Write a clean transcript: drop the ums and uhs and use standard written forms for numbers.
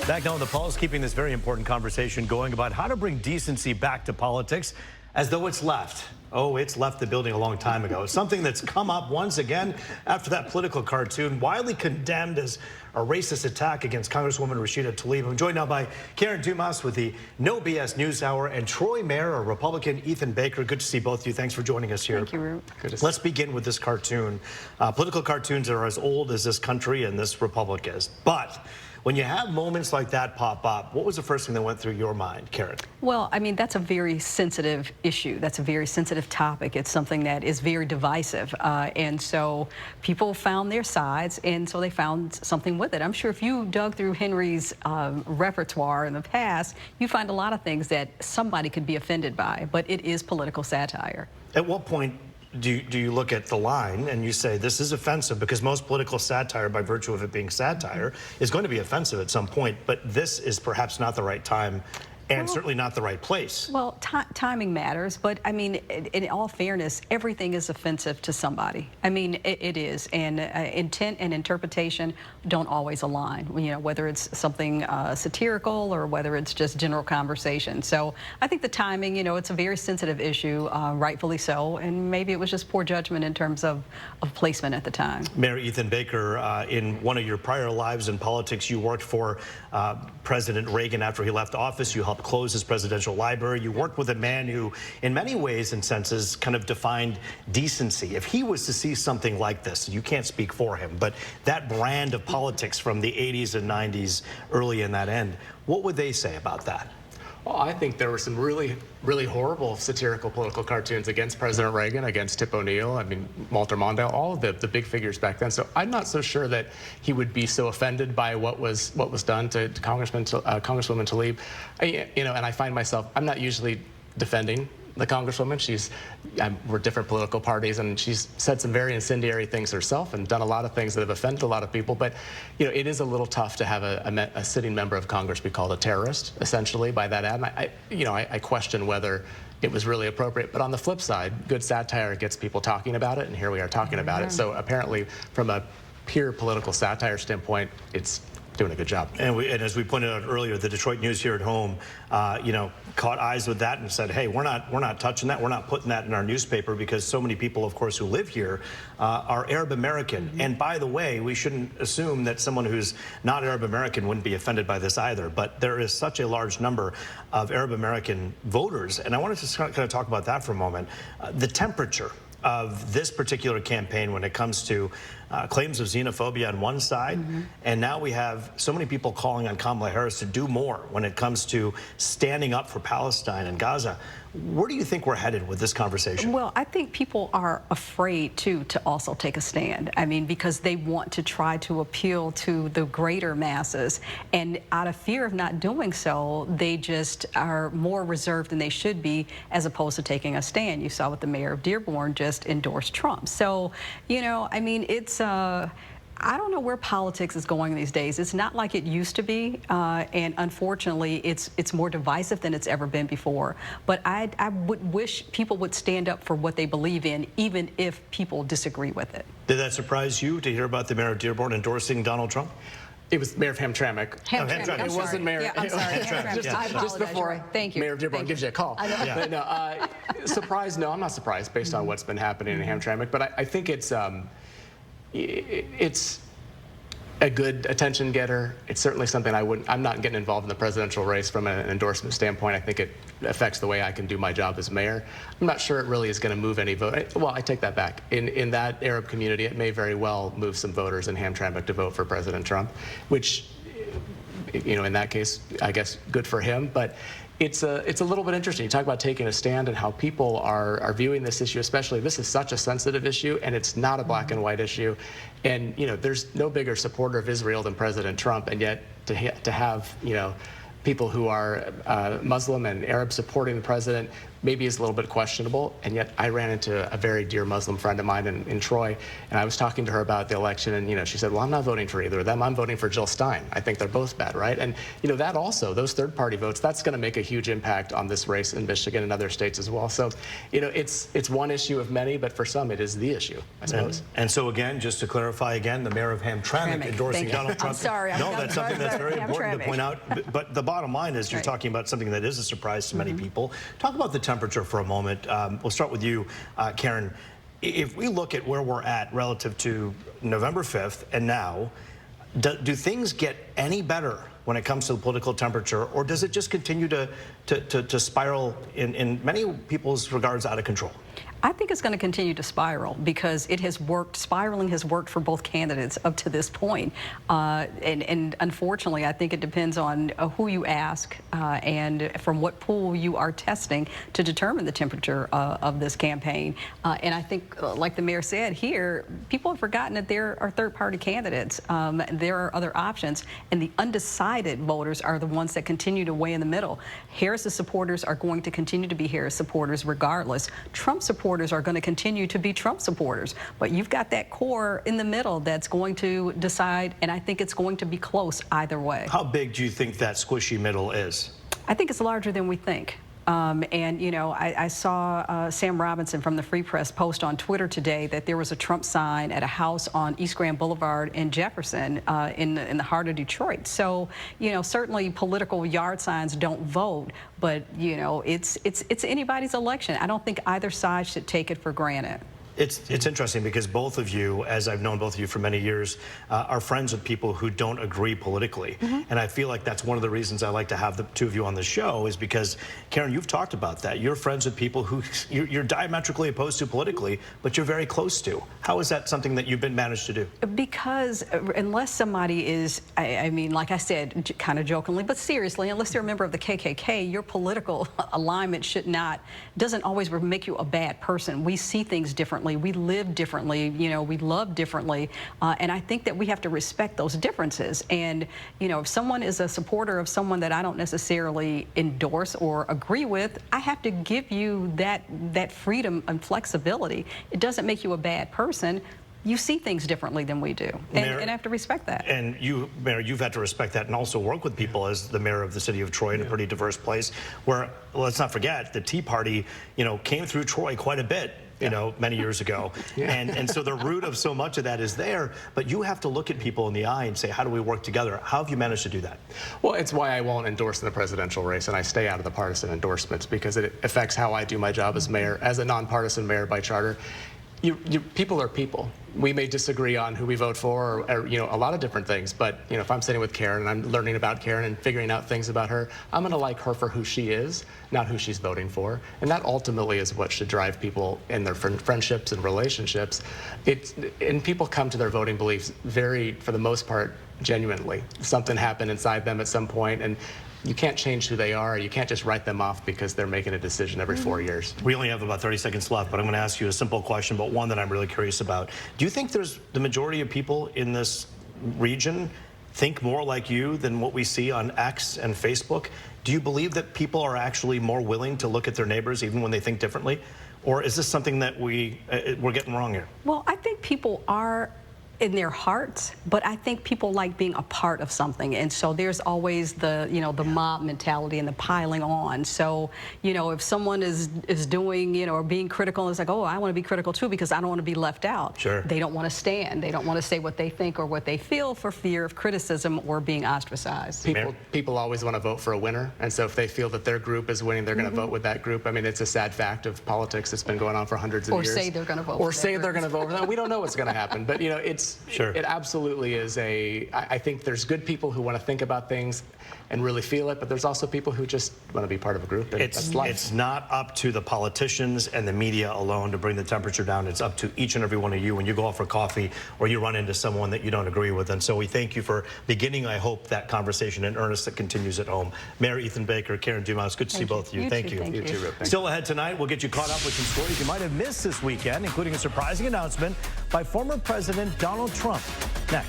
Back now on the Pulse, keeping this very important conversation going about how to bring decency back to politics as though it's left. Oh, it's left the building a long time ago. It's something that's come up once again after that political cartoon, widely condemned as a racist attack against Congresswoman Rashida Tlaib. I'm joined now by Karen Dumas with the No BS News Hour and Troy Mayer, a Republican, Ethan Baker. Good to see both of you. Thanks for joining us here. Thank you, Roop. Let's begin with this cartoon. Political cartoons are as old as this country and this republic is. But when you have moments like that pop up, what was the first thing that went through your mind, Karen? Well, I mean, that's a very sensitive issue. That's a very sensitive topic. It's something that is very divisive. And so people found their sides, and so they found something with it. I'm sure if you dug through Henry's repertoire in the past, you find a lot of things that somebody could be offended by, but it is political satire. At what point do you look at the line and you say this is offensive? Because most political satire, by virtue of it being satire, is going to be offensive at some point, but this is perhaps not the right time and certainly not the right place. Well, timing matters, but I mean, in all fairness, everything is offensive to somebody. I mean, it is, and intent and interpretation don't always align. You know, whether it's something satirical or whether it's just general conversation. So I think the timing, you know, it's a very sensitive issue, rightfully so, and maybe it was just poor judgment in terms of placement at the time. Mayor Ethan Baker, in one of your prior lives in politics, you worked for President Reagan after he left office. You helped close his presidential library. You worked with a man who, in many ways and senses, kind of defined decency. If he was to see something like this, you can't speak for him, but that brand of politics from the 80s and 90s, early in that end, what would they say about that? Well, I think there were some really horrible satirical political cartoons against President Reagan, against Tip O'Neill, I mean, Walter Mondale, all of the big figures back then. So I'm not so sure that he would be so offended by what was done to Congresswoman Tlaib. You know, and I find myself, I'm not usually defending the Congresswoman. We're different political parties, and she's said some very incendiary things herself and done a lot of things that have offended a lot of people. But, you know, it is a little tough to have a sitting member of Congress be called a terrorist, essentially, by that ad. And I question whether it was really appropriate. But on the flip side, good satire gets people talking about it, and here we are talking about it. So apparently, from a pure political satire standpoint, it's doing a good job. And as we pointed out earlier, the Detroit News here at home, you know, caught eyes with that and said, hey, we're not touching that. We're not putting that in our newspaper because so many people, of course, who live here are Arab American. And by the way, we shouldn't assume that someone who's not Arab American wouldn't be offended by this either. But there is such a large number of Arab American voters. And I wanted to kind of talk about that for a moment. The temperature of this particular campaign when it comes to claims of xenophobia on one side, and now we have so many people calling on Kamala Harris to do more when it comes to standing up for Palestine and Gaza. Where do you think we're headed with this conversation? Well, I think people are afraid, too, to also take a stand. I mean, because they want to try to appeal to the greater masses. And out of fear of not doing so, they just are more reserved than they should be as opposed to taking a stand. You saw what the mayor of Dearborn just endorsed Trump. So, you know, I mean, it's I don't know where politics is going these days. It's not like it used to be, and unfortunately, it's more divisive than it's ever been before. But I would wish people would stand up for what they believe in, even if people disagree with it. Did that surprise you to hear about the mayor of Dearborn endorsing Donald Trump? It was Mayor of Hamtramck. Hamtramck. It wasn't Mayor. Yeah, I'm sorry. Hamtramck. Just before Thank you. Mayor of Dearborn gives you a call. But no, surprised? No, I'm not surprised based on what's been happening in Hamtramck. But I think it's a good attention getter. It's certainly something I'm not getting involved in the presidential race from an endorsement standpoint. I think it affects the way I can do my job as mayor. I'm not sure it really is going to move any vote. Well, I take that back. In that Arab community, it may very well move some voters in Hamtramck to vote for President Trump, which, you know, in that case, I guess good for him. But it's a little bit interesting. You talk about taking a stand and how people are viewing this issue, especially this is such a sensitive issue, and it's not a black and white issue. And, you know, there's no bigger supporter of Israel than President Trump, and yet to have, you know, people who are Muslim and Arab supporting the president maybe is a little bit questionable. And yet I ran into a very dear Muslim friend of mine in Troy, and I was talking to her about the election, and she said, well, I'm not voting for either of them. I'm voting for Jill Stein. I think they're both bad, right? And that also, those third-party votes, that's going to make a huge impact on this race in Michigan and other states as well. So, it's one issue of many, but for some it is the issue, I suppose. And so again, just to clarify again, the mayor of Hamtramck endorsing Donald Trump. I'm sorry. No, that's something that's very important to point out. But the bottom line is you're talking about something that is a surprise to many people. Talk about the temperature for a moment. We'll start with you, Karen. If we look at where we're at relative to November 5th and now, do things get any better when it comes to the political temperature, or does it just continue to spiral in many people's regards out of control? I think it's going to continue to spiral because it has worked. Spiraling has worked for both candidates up to this point. And unfortunately, I think it depends on who you ask and from what pool you are testing to determine the temperature of this campaign. And I think, like the mayor said here, people have forgotten that there are third-party candidates. There are other options, and the undecided voters are the ones that continue to weigh in the middle. Harris's supporters are going to continue to be Harris supporters regardless. Trump supporters are going to continue to be Trump supporters, but you've got that core in the middle that's going to decide, and I think it's going to be close either way. How big do you think that squishy middle is? I think it's larger than we think. I saw Sam Robinson from the Free Press post on Twitter today that there was a Trump sign at a house on East Grand Boulevard in Jefferson in the heart of Detroit. So, certainly political yard signs don't vote, but, it's anybody's election. I don't think either side should take it for granted. It's interesting because both of you, as I've known both of you for many years, are friends with people who don't agree politically. And I feel like that's one of the reasons I like to have the two of you on the show, is because, Karen, you've talked about that. You're friends with people who you're diametrically opposed to politically, but you're very close to. How is that something that you've managed to do? Because unless somebody is, I mean, like I said, kind of jokingly, but seriously, unless they're a member of the KKK, your political alignment doesn't always make you a bad person. We see things differently. We live differently, we love differently, and I think that we have to respect those differences. And, if someone is a supporter of someone that I don't necessarily endorse or agree with, I have to give you that freedom and flexibility. It doesn't make you a bad person. You see things differently than we do, and I have to respect that. And you, Mayor, you've had to respect that and also work with people as the mayor of the city of Troy in a pretty diverse place where, let's not forget, the Tea Party, came through Troy quite a bit. Many years ago. And so the root of so much of that is there, but you have to look at people in the eye and say, how do we work together? How have you managed to do that? Well, it's why I won't endorse in the presidential race, and I stay out of the partisan endorsements because it affects how I do my job as mayor, as a nonpartisan mayor by charter. People are people. We may disagree on who we vote for, or a lot of different things. But if I'm sitting with Karen and I'm learning about Karen and figuring out things about her, I'm going to like her for who she is, not who she's voting for. And that ultimately is what should drive people in their friendships and relationships. And people come to their voting beliefs for the most part, genuinely. Something happened inside them at some point, and you can't change who they are. You can't just write them off because they're making a decision every 4 years. We only have about 30 seconds left, but I'm going to ask you a simple question, but one that I'm really curious about. Do you think there's the majority of people in this region think more like you than what we see on X and Facebook? Do you believe that people are actually more willing to look at their neighbors even when they think differently? Or is this something that we're getting wrong here? Well, I think people are in their hearts, but I think people like being a part of something, and so there's always the the mob mentality and the piling on. So if someone is doing or being critical, it's like, oh, I want to be critical too because I don't want to be left out. Sure. They don't want to stand. They don't want to say what they think or what they feel for fear of criticism or being ostracized. People always want to vote for a winner, and so if they feel that their group is winning, they're going to vote with that group. I mean, it's a sad fact of politics that's been going on for hundreds of years. Or say they're going to vote. Or say they're going to vote for that. We don't know what's going to happen, but it absolutely is I think there's good people who want to think about things and really feel it, but there's also people who just want to be part of a group, and that's life. It's not up to the politicians and the media alone to bring the temperature down. It's up to each and every one of you when you go out for coffee or you run into someone that you don't agree with. And so we thank you for beginning, I hope, that conversation in earnest that continues at home. Mayor Ethan Baker, Karen Dumas, good to see both of you. Thank you. You too, Roop. Still ahead tonight, we'll get you caught up with some stories you might have missed this weekend, including a surprising announcement by former President Donald Trump. Next.